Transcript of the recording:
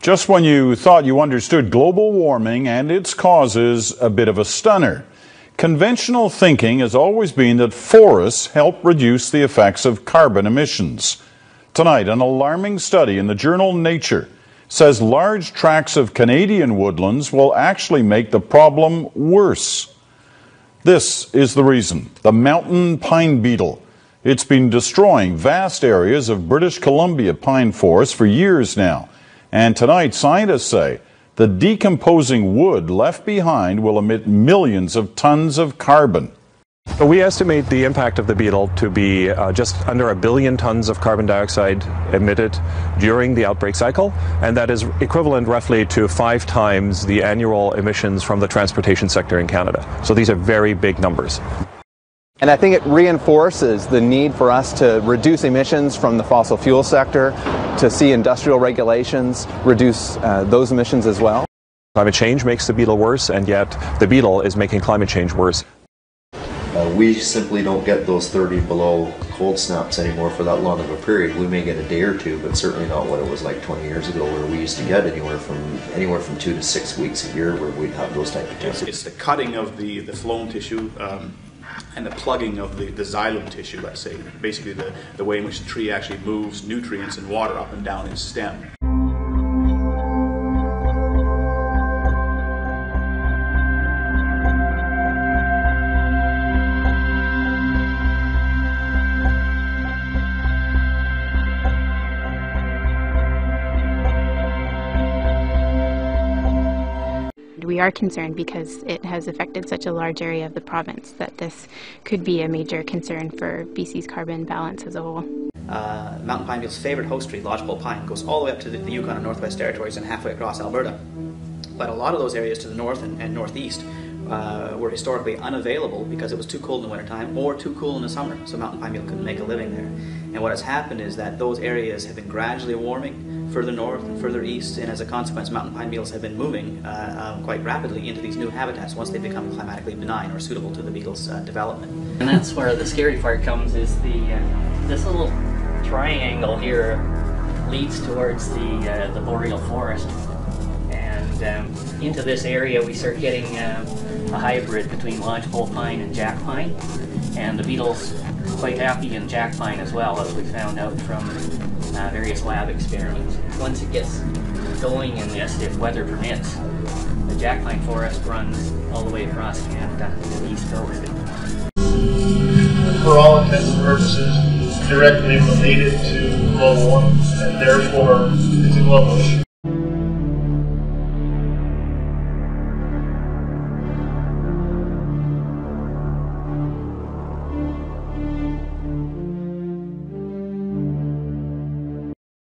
Just when you thought you understood global warming and its causes, a bit of a stunner. Conventional thinking has always been that forests help reduce the effects of carbon emissions. Tonight, an alarming study in the journal Nature says large tracts of Canadian woodlands will actually make the problem worse. This is the reason: the mountain pine beetle. It's been destroying vast areas of British Columbia pine forests for years now. And tonight, scientists say the decomposing wood left behind will emit millions of tons of carbon. So we estimate the impact of the beetle to be just under 1 billion tons of carbon dioxide emitted during the outbreak cycle, and that is equivalent roughly to 5 times the annual emissions from the transportation sector in Canada. So these are very big numbers. And I think it reinforces the need for us to reduce emissions from the fossil fuel sector, to see industrial regulations reduce those emissions as well. Climate change makes the beetle worse, and yet the beetle is making climate change worse. We simply don't get those 30 below cold snaps anymore for that long of a period. We may get a day or two, but certainly not what it was like 20 years ago, where we used to get anywhere from 2 to 6 weeks a year where we'd have those type of temperatures. It's the cutting of the phloem tissue and the plugging of the xylem tissue, let's say. Basically the way in which the tree actually moves nutrients and water up and down its stem. We are concerned because it has affected such a large area of the province that this could be a major concern for BC's carbon balance as a whole. Mountain pine beetle's favourite host tree, lodgepole pine, goes all the way up to the Yukon and Northwest Territories and halfway across Alberta. But a lot of those areas to the north and northeast were historically unavailable because it was too cold in the wintertime or too cool in the summer, so mountain pine beetle couldn't make a living there. And what has happened is that those areas have been gradually warming further north and further east, and as a consequence mountain pine beetles have been moving quite rapidly into these new habitats once they become climatically benign or suitable to the beetle's development. And that's where the scary part comes, is this little triangle here leads towards the boreal forest, and into this area we start getting a hybrid between lodgepole pine and jack pine, and the beetle's quite happy in jack pine as well, as we found out from various lab experiments. Once it gets going in this, if weather permits, the jack pine forest runs all the way across Canada to the east coast. For all intents and purposes, directly related to global warming, and therefore it's a global issue.